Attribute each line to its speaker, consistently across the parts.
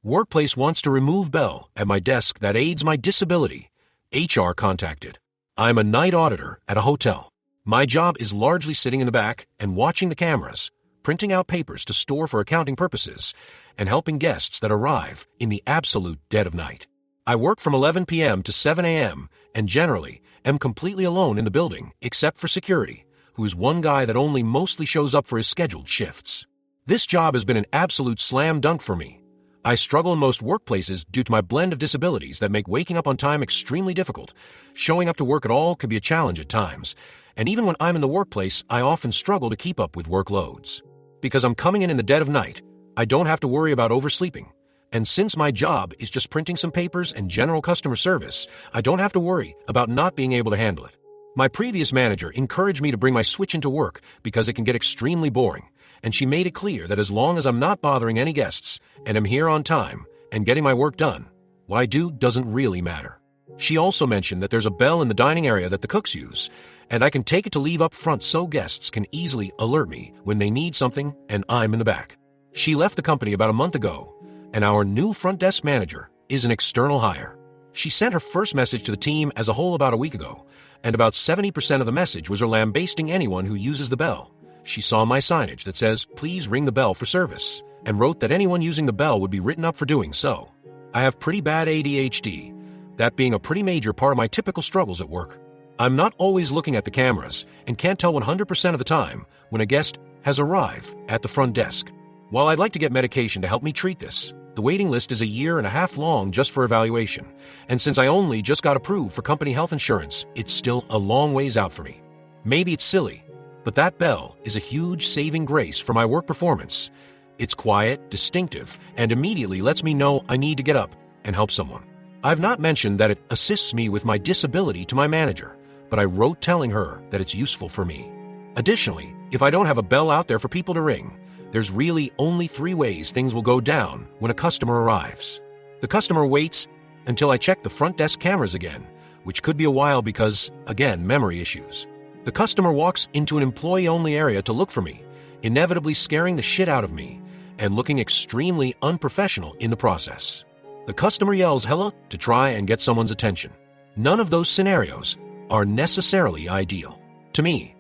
Speaker 1: Workplace wants to remove bell at my desk that aids my disability. HR contacted. I'm a night auditor at a hotel. My job is largely sitting in the back and watching the cameras, printing out papers to store for accounting purposes, and helping guests that arrive in the absolute dead of night. I work from 11 p.m. to 7 a.m. and generally am completely alone in the building except for security, who is one guy that only mostly shows up for his scheduled shifts. This job has been an absolute slam dunk for me. I struggle in most workplaces due to my blend of disabilities that make waking up on time extremely difficult. Showing up to work at all can be a challenge at times, and even when I'm in the workplace, I often struggle to keep up with workloads. Because I'm coming in the dead of night, I don't have to worry about oversleeping. And since my job is just printing some papers and general customer service, I don't have to worry about not being able to handle it. My previous manager encouraged me to bring my switch into work because it can get extremely boring, and she made it clear that as long as I'm not bothering any guests and am here on time and getting my work done, what I do doesn't really matter. She also mentioned that there's a bell in the dining area that the cooks use, and I can take it to leave up front so guests can easily alert me when they need something and I'm in the back. She left the company about a month ago, and our new front desk manager is an external hire. She sent her first message to the team as a whole about a week ago, and about 70% of the message was her lambasting anyone who uses the bell. She saw my signage that says, "Please ring the bell for service," and wrote that anyone using the bell would be written up for doing so. I have pretty bad ADHD, that being a pretty major part of my typical struggles at work. I'm not always looking at the cameras and can't tell 100% of the time when a guest has arrived at the front desk. While I'd like to get medication to help me treat this, the waiting list is 1.5 years long just for evaluation, and since I only just got approved for company health insurance, it's still a long ways out for me. Maybe it's silly, but that bell is a huge saving grace for my work performance. It's quiet, distinctive, and immediately lets me know I need to get up and help someone. I've not mentioned that it assists me with my disability to my manager, but I wrote telling her that it's useful for me. Additionally, if I don't have a bell out there for people to ring, there's really only 3 ways things will go down when a customer arrives. The customer waits until I check the front desk cameras again, which could be a while because, again, memory issues. The customer walks into an employee-only area to look for me, inevitably scaring the shit out of me and looking extremely unprofessional in the process. The customer yells "hello" to try and get someone's attention. None of those scenarios are necessarily ideal. To me,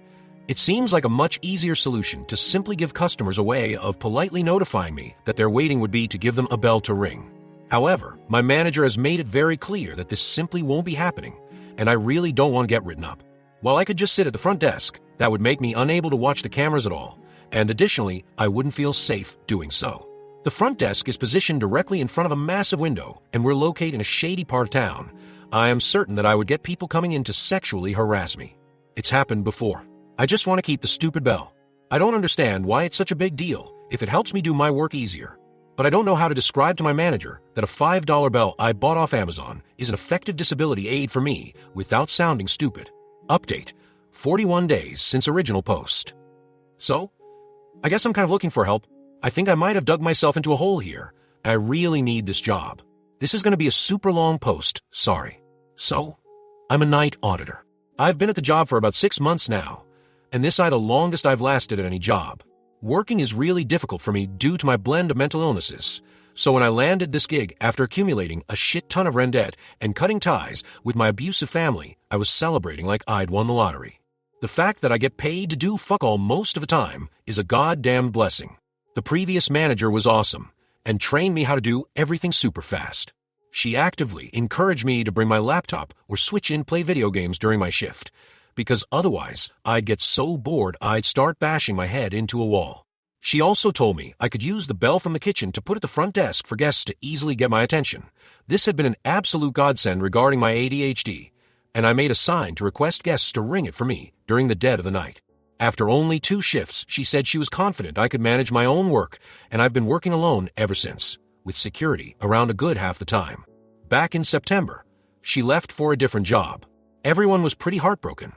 Speaker 1: it seems like a much easier solution to simply give customers a way of politely notifying me that their waiting would be to give them a bell to ring. However, my manager has made it very clear that this simply won't be happening, and I really don't want to get written up. While I could just sit at the front desk, that would make me unable to watch the cameras at all, and additionally, I wouldn't feel safe doing so. The front desk is positioned directly in front of a massive window, and we're located in a shady part of town. I am certain that I would get people coming in to sexually harass me. It's happened before. I just want to keep the stupid bell. I don't understand why it's such a big deal if it helps me do my work easier. But I don't know how to describe to my manager that a $5 bell I bought off Amazon is an effective disability aid for me without sounding stupid. Update: 41 days since original post. So, I guess I'm kind of looking for help. I think I might have dug myself into a hole here. I really need this job. This is going to be a super long post, sorry. So, I'm a night auditor. I've been at the job for about 6 months now, and this is the longest I've lasted at any job. Working is really difficult for me due to my blend of mental illnesses. So when I landed this gig after accumulating a shit ton of rent debt and cutting ties with my abusive family, I was celebrating like I'd won the lottery. The fact that I get paid to do fuck all most of the time is a goddamn blessing. The previous manager was awesome and trained me how to do everything super fast. She actively encouraged me to bring my laptop or switch in play video games during my shift, because otherwise I'd get so bored I'd start bashing my head into a wall. She also told me I could use the bell from the kitchen to put at the front desk for guests to easily get my attention. This had been an absolute godsend regarding my ADHD, and I made a sign to request guests to ring it for me during the dead of the night. After only 2 shifts, she said she was confident I could manage my own work, and I've been working alone ever since, with security around a good half the time. Back in September, she left for a different job. Everyone was pretty heartbroken,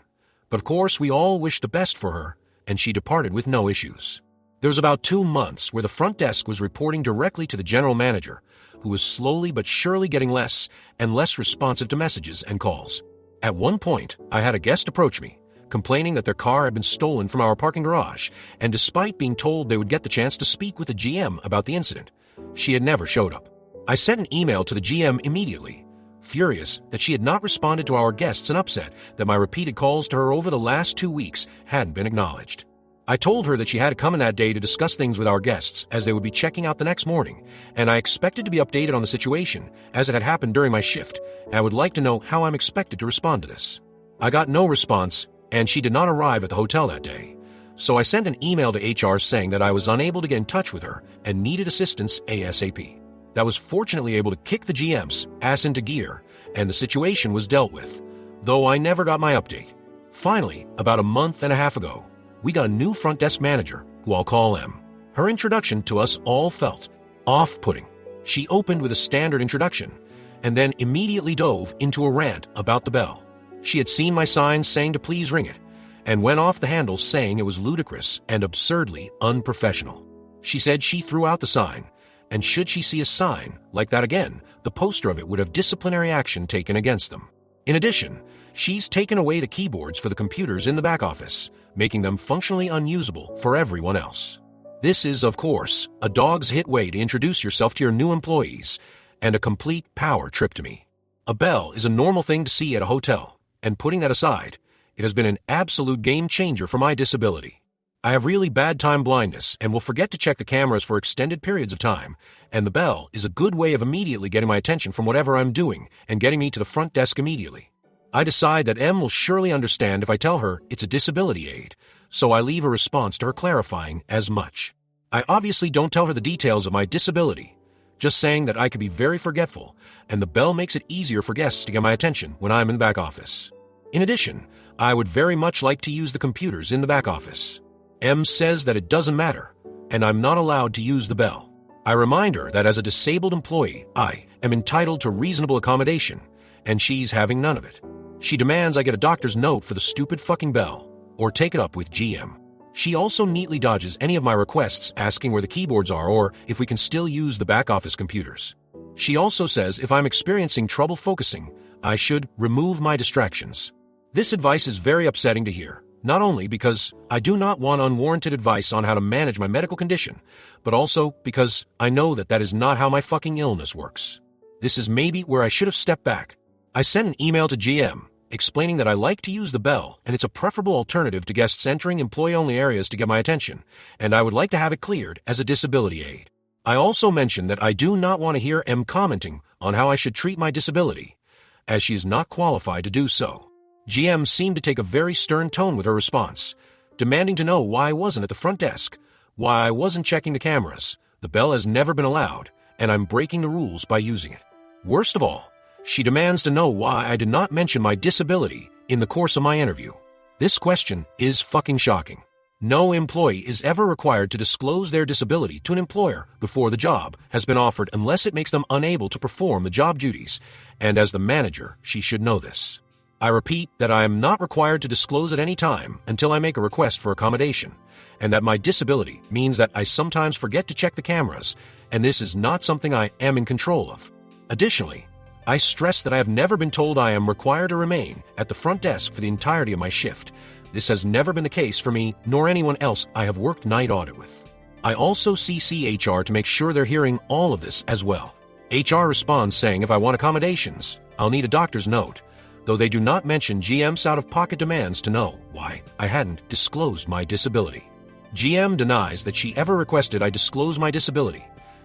Speaker 1: but of course we all wished the best for her, and she departed with no issues. There was about 2 months where the front desk was reporting directly to the general manager, who was slowly but surely getting less and less responsive to messages and calls. At one point, I had a guest approach me, complaining that their car had been stolen from our parking garage, and despite being told they would get the chance to speak with the GM about the incident, she had never showed up. I sent an email to the GM immediately, furious that she had not responded to our guests and upset that my repeated calls to her over the last 2 weeks hadn't been acknowledged. I told her that she had to come in that day to discuss things with our guests as they would be checking out the next morning, and I expected to be updated on the situation as it had happened during my shift, and I would like to know how I'm expected to respond to this. I got no response, and she did not arrive at the hotel that day. So I sent an email to HR saying that I was unable to get in touch with her and needed assistance ASAP. That was fortunately able to kick the GM's ass into gear, and the situation was dealt with, though I never got my update. Finally, about a month and a half ago, we got a new front desk manager, who I'll call M. Her introduction to us all felt off-putting. She opened with a standard introduction, and then immediately dove into a rant about the bell. She had seen my signs saying to please ring it, and went off the handle saying it was ludicrous and absurdly unprofessional. She said she threw out the sign, and should she see a sign like that again, the poster of it would have disciplinary action taken against them. In addition, she's taken away the keyboards for the computers in the back office, making them functionally unusable for everyone else. This is, of course, a dog's hit way to introduce yourself to your new employees, and a complete power trip to me. A bell is a normal thing to see at a hotel, and putting that aside, it has been an absolute game changer for my disability. I have really bad time blindness and will forget to check the cameras for extended periods of time, and the bell is a good way of immediately getting my attention from whatever I'm doing and getting me to the front desk immediately. I decide that M will surely understand if I tell her it's a disability aid, so I leave a response to her clarifying as much. I obviously don't tell her the details of my disability, just saying that I could be very forgetful, and the bell makes it easier for guests to get my attention when I'm in the back office. In addition, I would very much like to use the computers in the back office. M says that it doesn't matter, and I'm not allowed to use the bell. I remind her that as a disabled employee, I am entitled to reasonable accommodation, and she's having none of it. She demands I get a doctor's note for the stupid fucking bell, or take it up with GM. She also neatly dodges any of my requests asking where the keyboards are or if we can still use the back office computers. She also says if I'm experiencing trouble focusing, I should remove my distractions. This advice is very upsetting to hear, not only because I do not want unwarranted advice on how to manage my medical condition, but also because I know that is not how my fucking illness works. This is maybe where I should have stepped back. I sent an email to GM explaining that I like to use the bell and it's a preferable alternative to guests entering employee-only areas to get my attention, and I would like to have it cleared as a disability aid. I also mentioned that I do not want to hear M commenting on how I should treat my disability, as she is not qualified to do so. GM seemed to take a very stern tone with her response, demanding to know why I wasn't at the front desk, why I wasn't checking the cameras. The bell has never been allowed, and I'm breaking the rules by using it. Worst of all, she demands to know why I did not mention my disability in the course of my interview. This question is fucking shocking. No employee is ever required to disclose their disability to an employer before the job has been offered unless it makes them unable to perform the job duties, and as the manager, she should know this. I repeat that I am not required to disclose at any time until I make a request for accommodation, and that my disability means that I sometimes forget to check the cameras, and this is not something I am in control of. Additionally, I stress that I have never been told I am required to remain at the front desk for the entirety of my shift. This has never been the case for me nor anyone else I have worked night audit with. I also CC HR to make sure they're hearing all of this as well. HR responds saying if I want accommodations, I'll need a doctor's note, though they do not mention GM's out-of-pocket demands to know why I hadn't disclosed my disability. GM denies that she ever requested I disclose my disability,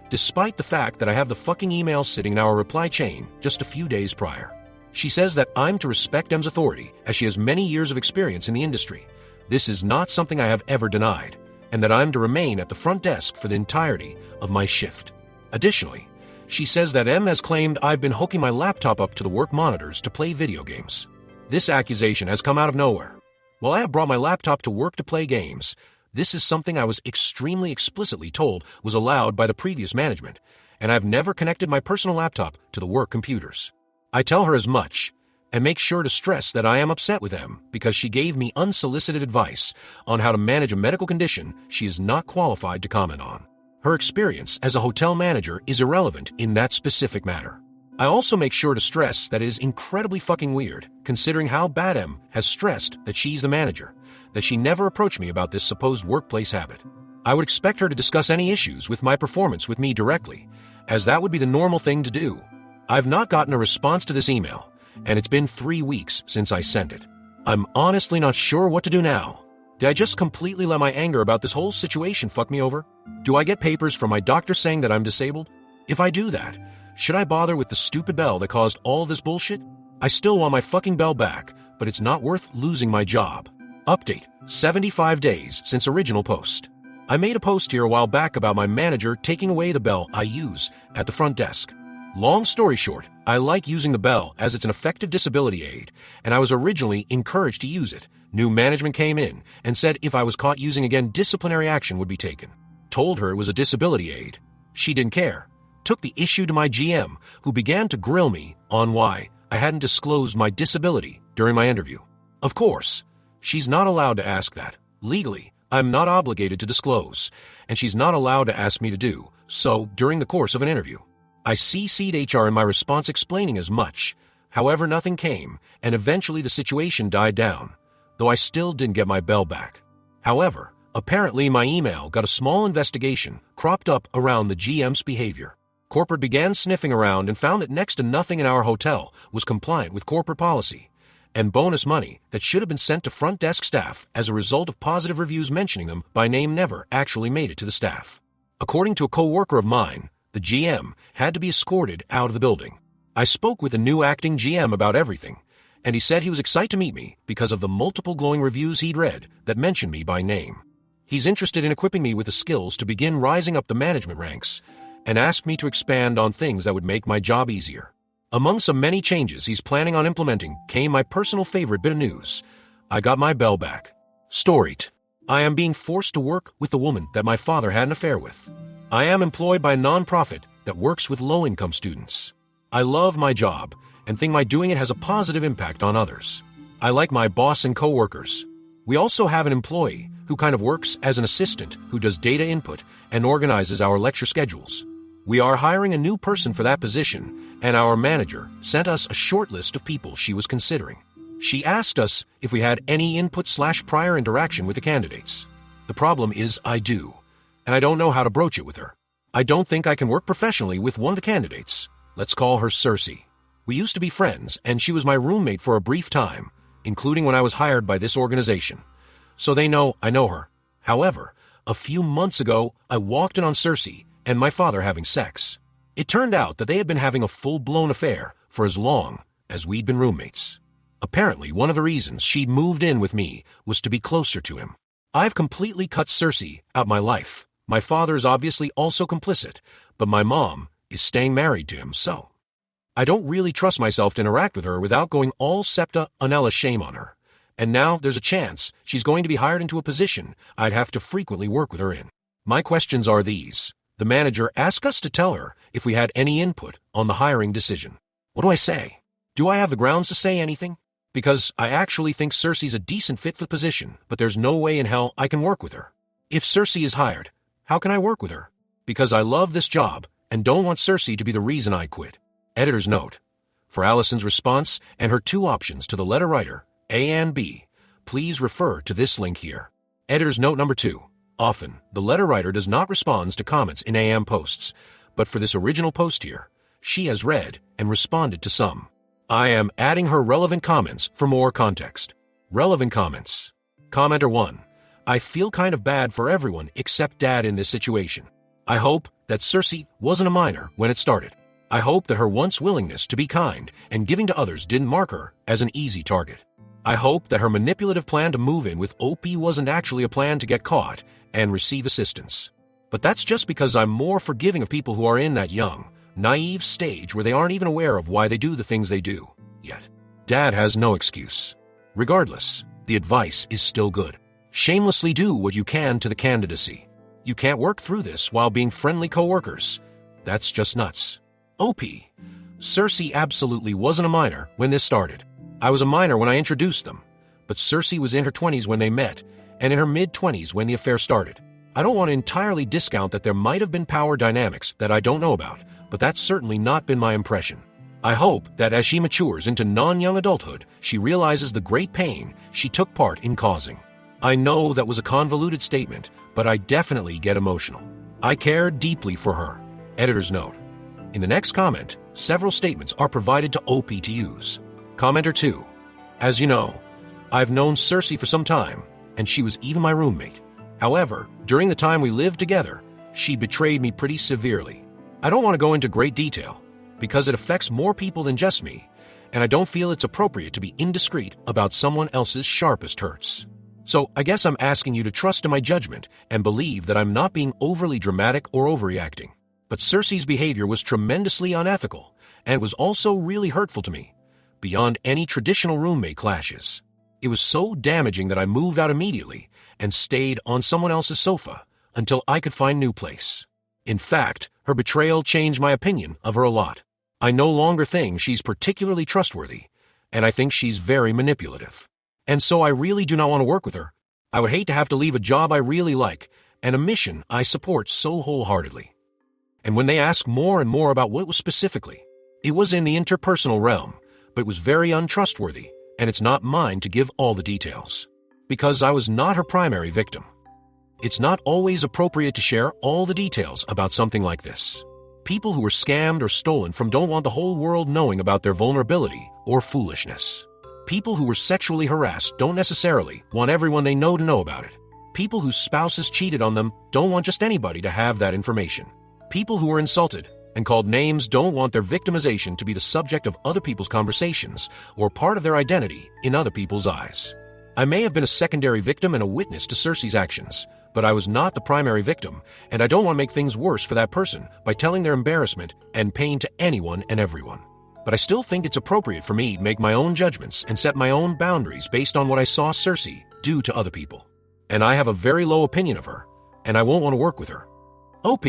Speaker 1: despite the fact that I have the fucking email sitting in our reply chain just a few days prior. She says that I'm to respect M's authority as she has many years of experience in the industry. This is not something I have ever denied, and that I'm to remain at the front desk for the entirety of my shift. Additionally, she says that M has claimed I've been hooking my laptop up to the work monitors to play video games. This accusation has come out of nowhere. While I have brought my laptop to work to play games, this is something I was extremely explicitly told was allowed by the previous management, and I've never connected my personal laptop to the work computers. I tell her as much, and make sure to stress that I am upset with M because she gave me unsolicited advice on how to manage a medical condition she is not qualified to comment on. Her experience as a hotel manager is irrelevant in that specific matter. I also make sure to stress that it is incredibly fucking weird, considering how bad M has stressed that she's the manager, that she never approached me about this supposed workplace habit. I would expect her to discuss any issues with my performance with me directly, as that would be the normal thing to do. I've not gotten a response to this email, and it's been 3 weeks since I sent it. I'm honestly not sure what to do now. Did I just completely let my anger about this whole situation fuck me over? Do I get papers from my doctor saying that I'm disabled? If I do that, should I bother with the stupid bell that caused all this bullshit? I still want my fucking bell back, but it's not worth losing my job. Update: 75 days since original post. I made a post here a while back about my manager taking away the bell I use at the front desk. Long story short, I like using the bell as it's an effective disability aid, and I was originally encouraged to use it. New management came in and said if I was caught using again, disciplinary action would be taken. Told her it was a disability aid. She didn't care. Took the issue to my GM, who began to grill me on why I hadn't disclosed my disability during my interview. Of course, she's not allowed to ask that. Legally, I'm not obligated to disclose, and she's not allowed to ask me to do so during the course of an interview. I CC'd HR in my response explaining as much. However, nothing came, and eventually the situation died down, though I still didn't get my bell back. However, apparently my email got a small investigation cropped up around the GM's behavior. Corporate began sniffing around and found that next to nothing in our hotel was compliant with corporate policy, and bonus money that should have been sent to front desk staff as a result of positive reviews mentioning them by name never actually made it to the staff. According to a co-worker of mine, the GM had to be escorted out of the building. I spoke with the new acting GM about everything, and he said he was excited to meet me because of the multiple glowing reviews he'd read that mentioned me by name. He's interested in equipping me with the skills to begin rising up the management ranks, and asked me to expand on things that would make my job easier. Among some many changes he's planning on implementing came my personal favorite bit of news. I got my bell back. Storied. I am being forced to work with the woman that my father had an affair with. I am employed by a nonprofit that works with low-income students. I love my job and think my doing it has a positive impact on others. I like my boss and coworkers. We also have an employee who kind of works as an assistant who does data input and organizes our lecture schedules. We are hiring a new person for that position, and our manager sent us a short list of people she was considering. She asked us if we had any input/prior interaction with the candidates. The problem is I do, and I don't know how to broach it with her. I don't think I can work professionally with one of the candidates. Let's call her Cersei. We used to be friends, and she was my roommate for a brief time, including when I was hired by this organization. So they know I know her. However, a few months ago, I walked in on Cersei and my father having sex. It turned out that they had been having a full-blown affair for as long as we'd been roommates. Apparently, one of the reasons she'd moved in with me was to be closer to him. I've completely cut Cersei out my life. My father is obviously also complicit, but my mom is staying married to him, so I don't really trust myself to interact with her without going all septa Anella shame on her. And now there's a chance she's going to be hired into a position I'd have to frequently work with her in. My questions are these. The manager asked us to tell her if we had any input on the hiring decision. What do I say? Do I have the grounds to say anything? Because I actually think Cersei's a decent fit for the position, but there's no way in hell I can work with her. If Cersei is hired, how can I work with her? Because I love this job and don't want Cersei to be the reason I quit. Editor's note. For Allison's response and her 2 options to the letter writer, A and B, please refer to this link here. Editor's note number 2. Often, the letter writer does not respond to comments in AM posts, but for this original post here, she has read and responded to some. I am adding her relevant comments for more context. Relevant comments. Commenter 1. I feel kind of bad for everyone except Dad in this situation. I hope that Cersei wasn't a minor when it started. I hope that her once willingness to be kind and giving to others didn't mark her as an easy target. I hope that her manipulative plan to move in with OP wasn't actually a plan to get caught and receive assistance. But that's just because I'm more forgiving of people who are in that young, naive stage where they aren't even aware of why they do the things they do, yet. Dad has no excuse. Regardless, the advice is still good. Shamelessly do what you can to the candidacy. You can't work through this while being friendly co-workers. That's just nuts. OP. Cersei absolutely wasn't a minor when this started. I was a minor when I introduced them, but Cersei was in her 20s when they met, and in her mid-20s when the affair started. I don't want to entirely discount that there might have been power dynamics that I don't know about, but that's certainly not been my impression. I hope that as she matures into non-young adulthood, she realizes the great pain she took part in causing. I know that was a convoluted statement, but I definitely get emotional. I care deeply for her. Editor's note. In the next comment, several statements are provided to OP to use. Commenter 2. As you know, I've known Cersei for some time, and she was even my roommate. However, during the time we lived together, she betrayed me pretty severely. I don't want to go into great detail, because it affects more people than just me, and I don't feel it's appropriate to be indiscreet about someone else's sharpest hurts. So I guess I'm asking you to trust in my judgment and believe that I'm not being overly dramatic or overreacting. But Cersei's behavior was tremendously unethical, and it was also really hurtful to me, beyond any traditional roommate clashes. It was so damaging that I moved out immediately and stayed on someone else's sofa until I could find a new place. In fact, her betrayal changed my opinion of her a lot. I no longer think she's particularly trustworthy, and I think she's very manipulative. And so I really do not want to work with her. I would hate to have to leave a job I really like and a mission I support so wholeheartedly. And when they asked more and more about what it was specifically, it was in the interpersonal realm, but it was very untrustworthy, and it's not mine to give all the details. Because I was not her primary victim. It's not always appropriate to share all the details about something like this. People who were scammed or stolen from don't want the whole world knowing about their vulnerability or foolishness. People who were sexually harassed don't necessarily want everyone they know to know about it. People whose spouses cheated on them don't want just anybody to have that information. People who were insulted and called names don't want their victimization to be the subject of other people's conversations or part of their identity in other people's eyes. I may have been a secondary victim and a witness to Cersei's actions, but I was not the primary victim, and I don't want to make things worse for that person by telling their embarrassment and pain to anyone and everyone. But I still think it's appropriate for me to make my own judgments and set my own boundaries based on what I saw Cersei do to other people. And I have a very low opinion of her, and I won't want to work with her. OP.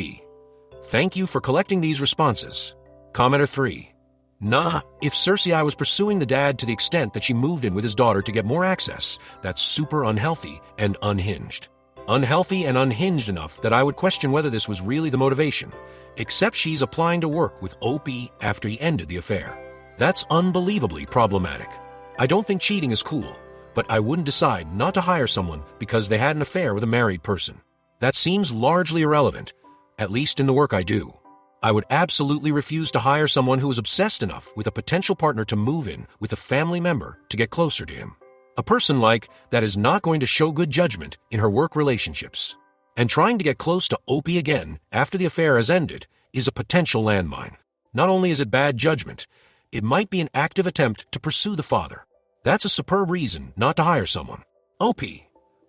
Speaker 1: Thank you for collecting these responses. Commenter 3. Nah, if Cersei was pursuing the dad to the extent that she moved in with his daughter to get more access, that's super unhealthy and unhinged. Unhealthy and unhinged enough that I would question whether this was really the motivation, except she's applying to work with OP after he ended the affair. That's unbelievably problematic. I don't think cheating is cool, but I wouldn't decide not to hire someone because they had an affair with a married person. That seems largely irrelevant, at least in the work I do. I would absolutely refuse to hire someone who is obsessed enough with a potential partner to move in with a family member to get closer to him. A person like that is not going to show good judgment in her work relationships. And trying to get close to OP again after the affair has ended is a potential landmine. Not only is it bad judgment, it might be an active attempt to pursue the father. That's a superb reason not to hire someone. OP.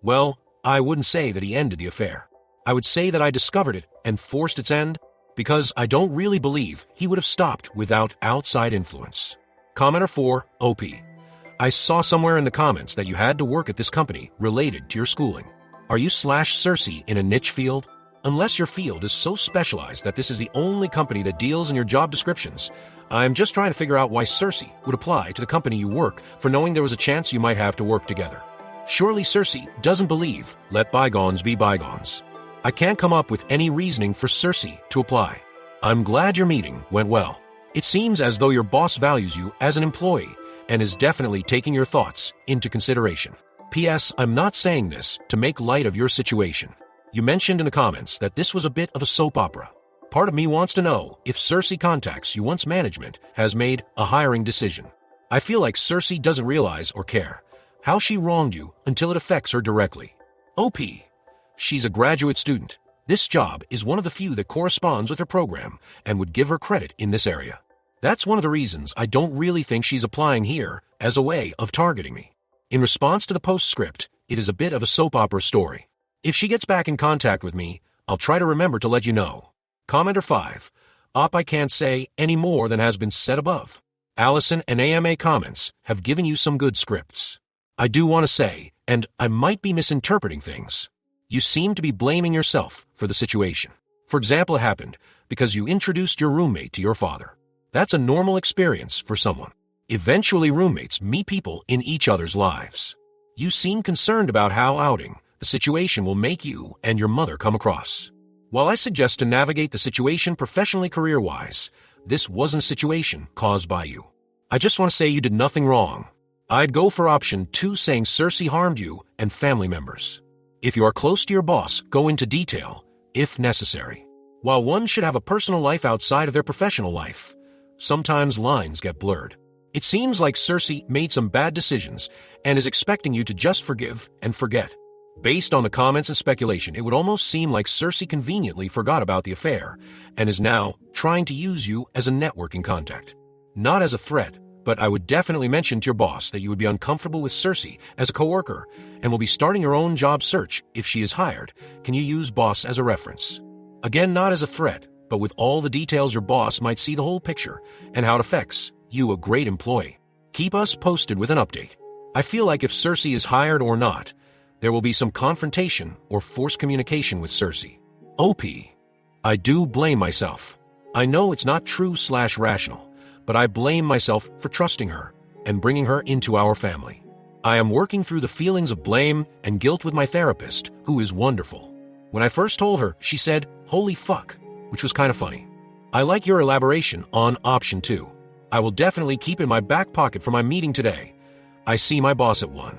Speaker 1: Well, I wouldn't say that he ended the affair. I would say that I discovered it and forced its end because I don't really believe he would have stopped without outside influence. Commenter 4, OP. I saw somewhere in the comments that you had to work at this company related to your schooling. Are you Cersei in a niche field? Unless your field is so specialized that this is the only company that deals in your job descriptions, I'm just trying to figure out why Cersei would apply to the company you work for knowing there was a chance you might have to work together. Surely Cersei doesn't believe let bygones be bygones. I can't come up with any reasoning for Cersei to apply. I'm glad your meeting went well. It seems as though your boss values you as an employee and is definitely taking your thoughts into consideration. P.S. I'm not saying this to make light of your situation. You mentioned in the comments that this was a bit of a soap opera. Part of me wants to know if Cersei contacts you once management has made a hiring decision. I feel like Cersei doesn't realize or care how she wronged you until it affects her directly. OP. She's a graduate student. This job is one of the few that corresponds with her program and would give her credit in this area. That's one of the reasons I don't really think she's applying here as a way of targeting me. In response to the postscript, it is a bit of a soap opera story. If she gets back in contact with me, I'll try to remember to let you know. Commenter 5. I can't say any more than has been said above. Allison and AMA comments have given you some good scripts. I do want to say, and I might be misinterpreting things, you seem to be blaming yourself for the situation. For example, it happened because you introduced your roommate to your father. That's a normal experience for someone. Eventually, roommates meet people in each other's lives. You seem concerned about how outing the situation will make you and your mother come across. While I suggest to navigate the situation professionally career-wise, this wasn't a situation caused by you. I just want to say you did nothing wrong. I'd go for option 2, saying Cersei harmed you and family members. If you are close to your boss, go into detail, if necessary. While one should have a personal life outside of their professional life, sometimes lines get blurred. It seems like Cersei made some bad decisions and is expecting you to just forgive and forget. Based on the comments and speculation, it would almost seem like Cersei conveniently forgot about the affair and is now trying to use you as a networking contact. Not as a threat, but I would definitely mention to your boss that you would be uncomfortable with Cersei as a coworker and will be starting your own job search if she is hired. Can you use boss as a reference? Again, not as a threat, but with all the details your boss might see the whole picture and how it affects you, a great employee. Keep us posted with an update. I feel like if Cersei is hired or not, there will be some confrontation or forced communication with Cersei. OP. I do blame myself. I know it's not true/rational, but I blame myself for trusting her and bringing her into our family. I am working through the feelings of blame and guilt with my therapist, who is wonderful. When I first told her, she said, "Holy fuck," which was kind of funny. I like your elaboration on option 2. I will definitely keep in my back pocket for my meeting today. I see my boss at 1.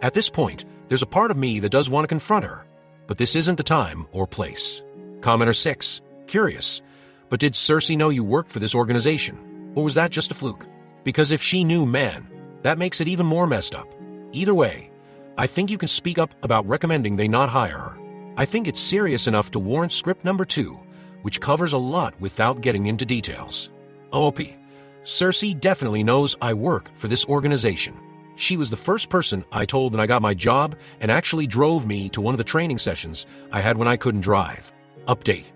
Speaker 1: At this point, there's a part of me that does want to confront her, but this isn't the time or place. Commenter 6. Curious, but did Cersei know you worked for this organization? Or was that just a fluke? Because if she knew, man, that makes it even more messed up. Either way, I think you can speak up about recommending they not hire her. I think it's serious enough to warrant script number 2, which covers a lot without getting into details. OP. Cersei definitely knows I work for this organization. She was the first person I told when I got my job and actually drove me to one of the training sessions I had when I couldn't drive. Update.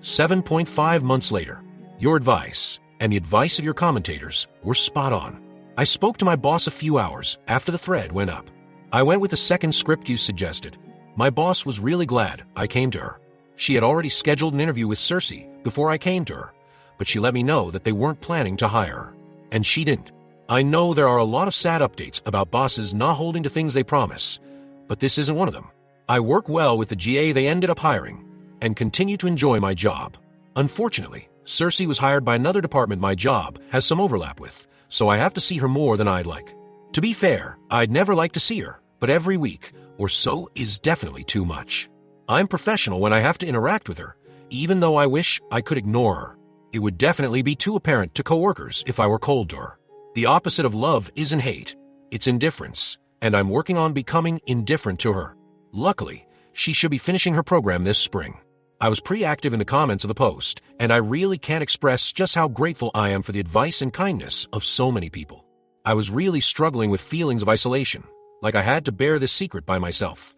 Speaker 1: 7.5 months later. Your advice and the advice of your commentators were spot on. I spoke to my boss a few hours after the thread went up. I went with the second script you suggested. My boss was really glad I came to her. She had already scheduled an interview with Cersei before I came to her, but she let me know that they weren't planning to hire her. And she didn't. I know there are a lot of sad updates about bosses not holding to things they promise, but this isn't one of them. I work well with the GA they ended up hiring and continue to enjoy my job. Unfortunately, Cersei was hired by another department my job has some overlap with, so I have to see her more than I'd like. To be fair, I'd never like to see her, but every week or so is definitely too much. I'm professional when I have to interact with her, even though I wish I could ignore her. It would definitely be too apparent to coworkers if I were cold to her. The opposite of love isn't hate, it's indifference, and I'm working on becoming indifferent to her. Luckily, she should be finishing her program this spring. I was pretty active in the comments of the post, and I really can't express just how grateful I am for the advice and kindness of so many people. I was really struggling with feelings of isolation, like I had to bear this secret by myself,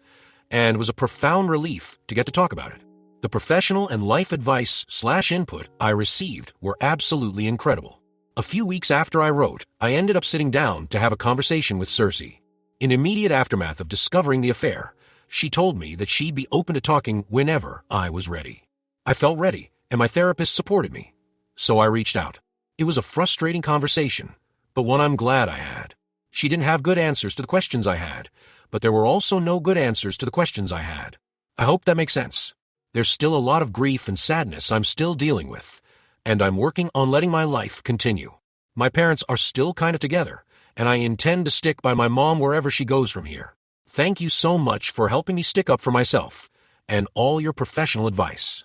Speaker 1: and it was a profound relief to get to talk about it. The professional and life advice/input I received were absolutely incredible. A few weeks after I wrote, I ended up sitting down to have a conversation with Cersei. In immediate aftermath of discovering the affair, she told me that she'd be open to talking whenever I was ready. I felt ready, and my therapist supported me. So I reached out. It was a frustrating conversation, but one I'm glad I had. She didn't have good answers to the questions I had, but there were also no good answers to the questions I had. I hope that makes sense. There's still a lot of grief and sadness I'm still dealing with, and I'm working on letting my life continue. My parents are still kind of together, and I intend to stick by my mom wherever she goes from here. Thank you so much for helping me stick up for myself and all your professional advice.